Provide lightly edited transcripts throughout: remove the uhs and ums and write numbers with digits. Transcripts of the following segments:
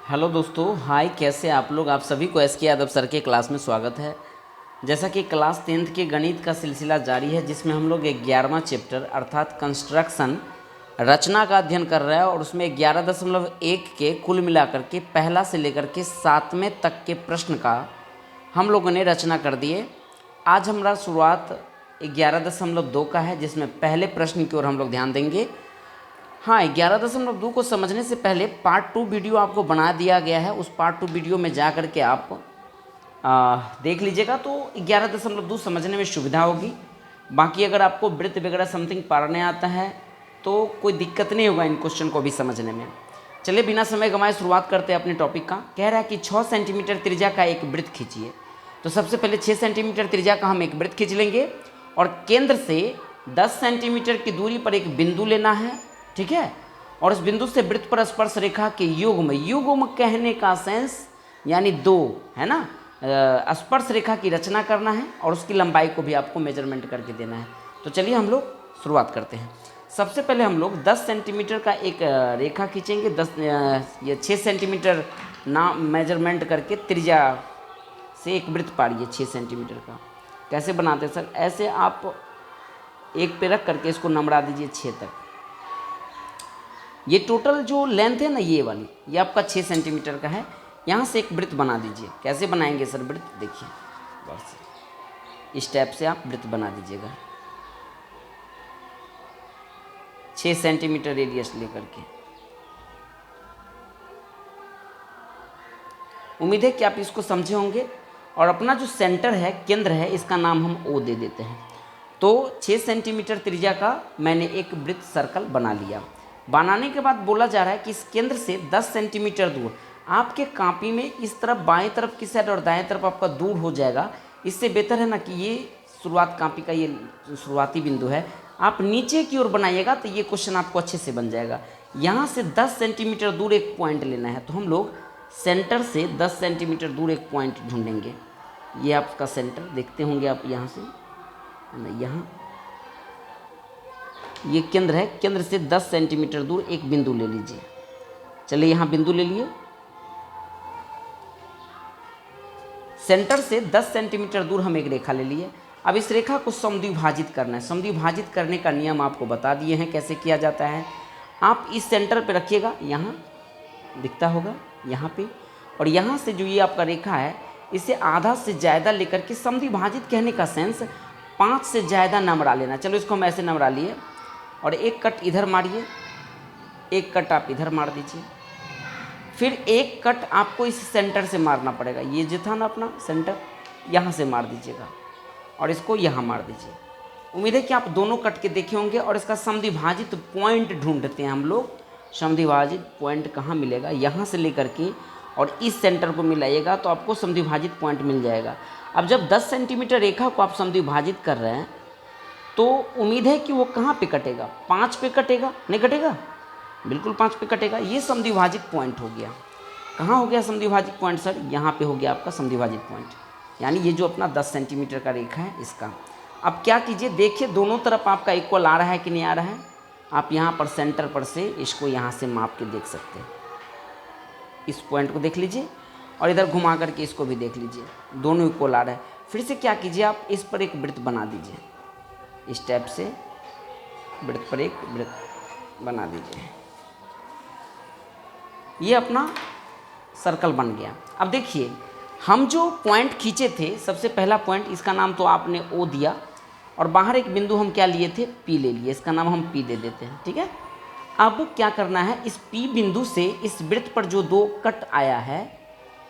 Hello दोस्तों, हाय। कैसे आप लोग? आप सभी को एस.के. यादव सर के क्लास में स्वागत है। जैसा कि क्लास 10th के गणित का सिलसिला जारी है, जिसमें हम लोग 11वां चैप्टर अर्थात कंस्ट्रक्शन रचना का अध्ययन कर रहे हैं और उसमें 11.1 के कुल मिलाकर के पहला से लेकर के 7वें तक के प्रश्न का हम लोगों ने रचना कर दिए। आज हमारा शुरुआत 11.2 का है, जिसमें पहले प्रश्न की ओर हम लोग ध्यान देंगे। हाँ, 11.2 को समझने से पहले पार्ट 2 वीडियो आपको बना दिया गया है। उस पार्ट 2 वीडियो में जा कर के आप देख लीजिएगा तो 11.2 समझने में सुविधा होगी। बाकी अगर आपको वृत्त वगैरह समथिंग पढ़ने आता है तो कोई दिक्कत नहीं होगा इन क्वेश्चन को भी समझने में। चलिए बिना समय गंवाए शुरुआत करते हैं अपने टॉपिक का। कह रहा है कि 6 सेंटीमीटर त्रिज्या का एक वृत्त खींचिए। तो सबसे पहले 6 सेंटीमीटर त्रिज्या का हम एक वृत्त खींच लेंगे और केंद्र से 10 सेंटीमीटर की दूरी पर एक बिंदु लेना है, ठीक है। और इस बिंदु से वृत्त पर स्पर्श रेखा के युग्म कहने का सेंस यानी 2 है ना, स्पर्श रेखा की रचना करना है और उसकी लंबाई को भी आपको मेजरमेंट करके देना है। तो चलिए हम लोग शुरुआत करते हैं। सबसे पहले हम लोग 10 सेंटीमीटर का एक रेखा खींचेंगे। 6 सेंटीमीटर नाम मेजरमेंट करके त्रिज्या से एक वृत्त पाड़िए 6 सेंटीमीटर का। कैसे बनाते हैं सर? ऐसे आप एक पे रख करके इसको नमरा दीजिए 6 तक। ये टोटल जो लेंथ है ना, ये वाली, ये आपका 6 सेंटीमीटर का है। यहाँ से एक वृत्त बना दीजिए। कैसे बनाएंगे सर वृत्त? देखिए, बस इस टाइप से आप वृत्त बना दीजिएगा 6 सेंटीमीटर रेडियस लेकर के। उम्मीद है कि आप इसको समझे होंगे। और अपना जो सेंटर है, केंद्र है, इसका नाम हम ओ दे देते हैं। तो 6 सेंटीमीटर त्रिज्या का मैंने एक वृत्त सर्कल बना लिया। बनाने के बाद बोला जा रहा है कि इस केंद्र से 10 सेंटीमीटर दूर, आपके कॉपी में इस तरफ बाएं तरफ की साइड और दाएं तरफ आपका दूर हो जाएगा। इससे बेहतर है ना कि ये शुरुआत कॉपी का ये शुरुआती बिंदु है, आप नीचे की ओर बनाइएगा तो ये क्वेश्चन आपको अच्छे से बन जाएगा। यहाँ से 10 सेंटीमीटर दूर एक पॉइंट लेना है। तो हम लोग सेंटर से 10 सेंटीमीटर दूर एक पॉइंट ढूंढेंगे। ये आपका सेंटर देखते होंगे आप यहाँ से, है ना, यहाँ ये केंद्र है। केंद्र से 10 सेंटीमीटर दूर एक बिंदु ले लीजिए। चलिए यहाँ बिंदु ले लिए। सेंटर से 10 सेंटीमीटर दूर हम एक रेखा ले लिए। अब इस रेखा को समद्विभाजित करना है। समद्विभाजित करने का नियम आपको बता दिए हैं कैसे किया जाता है। आप इस सेंटर पे रखिएगा, यहाँ दिखता होगा यहाँ पे, और यहाँ से जो ये आपका रेखा है, इसे आधा से ज़्यादा लेकर के, समद्विभाजित कहने का सेंस 5 से ज़्यादा नमरा लेना। चलो इसको हम ऐसे नमरा लिए और एक कट इधर मारिए, एक कट आप इधर मार दीजिए, फिर एक कट आपको इस सेंटर से मारना पड़ेगा। ये जो था ना अपना सेंटर, यहाँ से मार दीजिएगा और इसको यहाँ मार दीजिए। उम्मीद है कि आप दोनों कट के देखे होंगे। और इसका समद्विभाजित पॉइंट ढूंढते हैं हम लोग। समद्विभाजित पॉइंट कहाँ मिलेगा? यहाँ से लेकर के और इस सेंटर को मिलाइएगा तो आपको समद्विभाजित पॉइंट मिल जाएगा। अब जब 10 सेंटीमीटर रेखा को आप समद्विभाजित कर रहे हैं तो उम्मीद है कि वो कहाँ पे कटेगा? 5 पे कटेगा? नहीं कटेगा? बिल्कुल 5 पे कटेगा। ये समद्विभाजित पॉइंट हो गया। कहाँ हो गया समद्विभाजित पॉइंट सर? यहाँ पे हो गया आपका समद्विभाजित पॉइंट, यानी ये जो अपना 10 सेंटीमीटर का रेखा है इसका। अब क्या कीजिए, देखिए दोनों तरफ आपका इक्वल आ रहा है कि नहीं आ रहा है। आप यहाँ पर सेंटर पर से इसको यहाँ से माप के देख सकते हैं। इस पॉइंट को देख लीजिए और इधर घुमा करके इसको भी देख लीजिए, दोनों इक्वल आ रहा है। फिर से क्या कीजिए, आप इस पर एक वृत्त बना दीजिए। इस टाइप से वृत्त पर एक वृत्त बना दीजिए। ये अपना सर्कल बन गया। अब देखिए, हम जो पॉइंट खींचे थे, सबसे पहला पॉइंट, इसका नाम तो आपने ओ दिया और बाहर एक बिंदु हम क्या लिए थे? पी ले लिए। इसका नाम हम पी दे देते हैं, ठीक है। अब क्या करना है, इस पी बिंदु से इस वृत्त पर जो 2 कट आया है,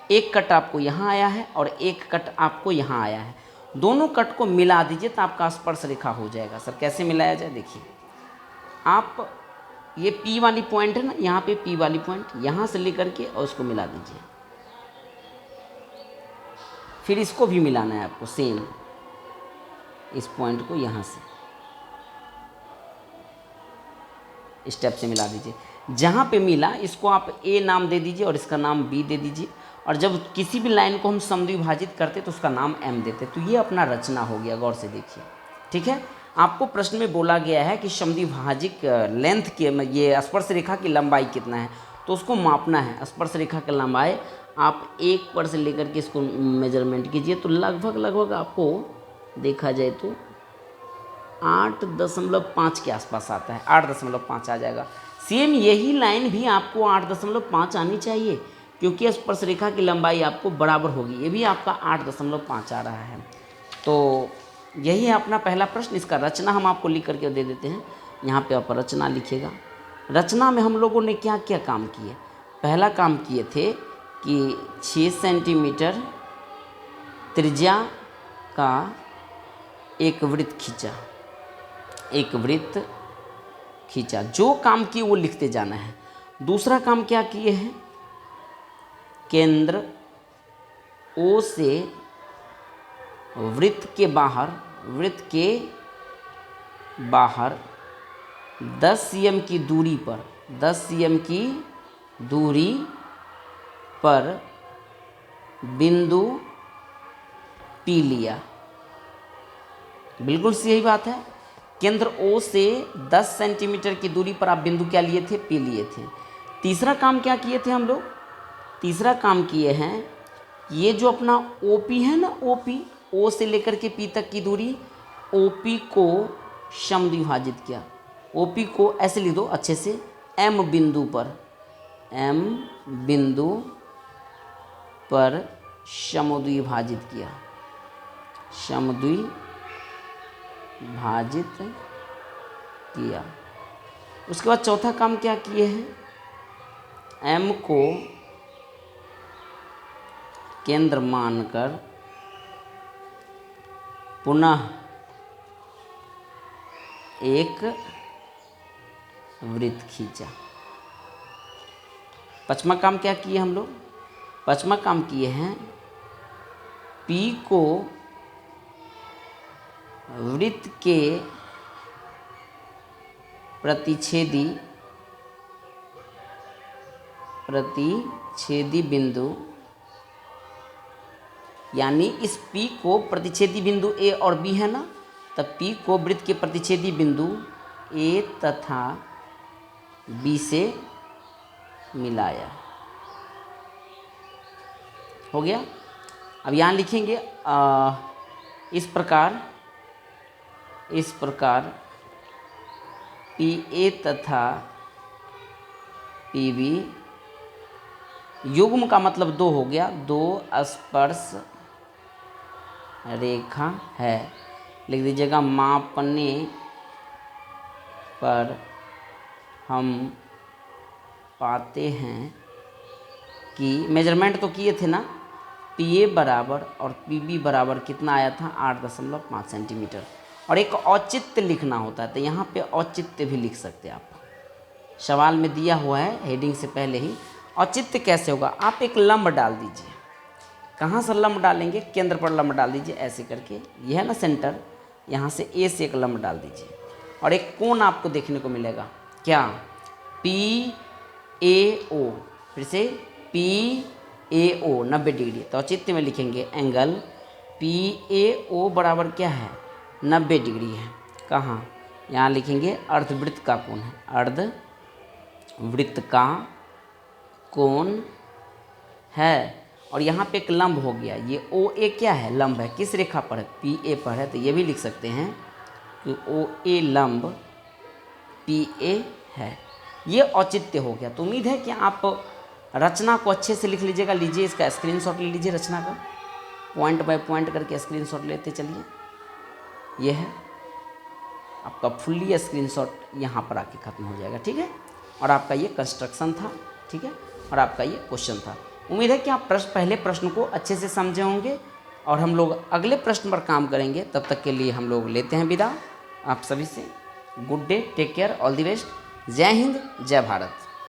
एक कट आपको यहाँ आया है और एक कट आपको यहाँ आया है, दोनों कट को मिला दीजिए तो आपका स्पर्श रेखा हो जाएगा। सर कैसे मिलाया जाए? देखिए, आप ये P वाली पॉइंट है ना, यहाँ पे P वाली पॉइंट, यहाँ से लेकर के और उसको मिला दीजिए। फिर इसको भी मिलाना है आपको, सेम इस पॉइंट को यहाँ से स्टेप से मिला दीजिए। जहाँ पे मिला इसको आप A नाम दे दीजिए और इसका नाम B दे दीजिए। और जब किसी भी लाइन को हम समद्विभाजित करते तो उसका नाम M देते। तो ये अपना रचना हो गया। गौर से देखिए, ठीक है। आपको प्रश्न में बोला गया है कि समद्विभाजित लेंथ के, ये स्पर्श रेखा की लंबाई कितना है। तो उसको मापना है। स्पर्श रेखा की लंबाई आप 1 पर से लेकर के इसको मेजरमेंट कीजिए तो लगभग आपको देखा जाए तो 8.5 के आसपास आता है, 8.5 आ जाएगा। सेम यही लाइन भी आपको 8.5 आनी चाहिए, क्योंकि स्पर्श रेखा की लंबाई आपको बराबर होगी। ये भी आपका 8.5 आ रहा है। तो यही है अपना पहला प्रश्न। इसका रचना हम आपको लिख करके दे देते हैं। यहाँ पे आप रचना लिखिएगा। रचना में हम लोगों ने क्या क्या काम किए। पहला काम किए थे कि 6 सेंटीमीटर त्रिज्या का एक वृत्त खींचा। जो काम किए वो लिखते जाना है। दूसरा काम क्या किए हैं, केंद्र O से वृत्त के बाहर 10 cm की दूरी पर बिंदु P लिया। बिल्कुल सही बात है। केंद्र O से 10 सेंटीमीटर की दूरी पर आप बिंदु क्या लिए थे, P लिए थे। तीसरा काम क्या किए थे हम लोग, तीसरा काम किए हैं ये जो अपना OP है ना, O से लेकर के P तक की दूरी, OP को समद्विभाजित किया। OP को ऐसे लिख दो अच्छे से, M बिंदु पर समद्विभाजित किया। उसके बाद चौथा काम क्या किए हैं, M को केंद्र मानकर पुनः एक वृत्त खींचा। पांचवा काम क्या किए हम लोग, पांचवा काम किए हैं P को वृत्त के प्रतिच्छेदी बिंदु, यानी इस P को प्रतिच्छेदी बिंदु A और B है ना, तब P को वृत्त के प्रतिच्छेदी बिंदु A तथा B से मिलाया। हो गया। अब यहाँ लिखेंगे इस प्रकार PA तथा PB युग्म का मतलब 2 हो गया, 2 स्पर्श रेखा है। लिख दीजिएगा, मापने पर हम पाते हैं कि मेजरमेंट तो किए थे ना, PA बराबर और PB बराबर कितना आया था, 8.5 सेंटीमीटर। और एक औचित्य लिखना होता है, तो यहाँ पे औचित्य भी लिख सकते हैं आप। सवाल में दिया हुआ है हेडिंग से पहले ही। औचित्य कैसे होगा, आप एक लंब डाल दीजिए। कहाँ से लंब डालेंगे, केंद्र पर लंब डाल दीजिए ऐसे करके, यह है ना सेंटर, यहाँ से A से एक लंब डाल दीजिए और एक कोण आपको देखने को मिलेगा, क्या, PAO। फिर से PAO 90 डिग्री। तो औचित्य में लिखेंगे एंगल PAO बराबर क्या है, 90 डिग्री है। कहाँ, यहाँ लिखेंगे अर्धवृत्त का कोण है, अर्धवृत्त का कोण है। और यहाँ पे एक लंब हो गया, ये OA क्या है, लंब है, किस रेखा पर है, PA पर है। तो ये भी लिख सकते हैं कि OA लंब PA है। ये औचित्य हो गया। तो उम्मीद है कि आप रचना को अच्छे से लिख लीजिएगा। लीजिए इसका स्क्रीनशॉट ले लीजिए, रचना का पॉइंट बाय पॉइंट करके स्क्रीनशॉट लेते चलिए। ये है आपका फुल्ली स्क्रीनशॉट, यहाँ पर आके ख़त्म हो जाएगा, ठीक है। और आपका ये कंस्ट्रक्शन था, ठीक है, और आपका ये क्वेश्चन था। उम्मीद है कि आप पहले प्रश्न को अच्छे से समझे होंगे और हम लोग अगले प्रश्न पर काम करेंगे। तब तक के लिए हम लोग लेते हैं विदा आप सभी से। Good day, take care, all the best. जय हिंद, जय भारत।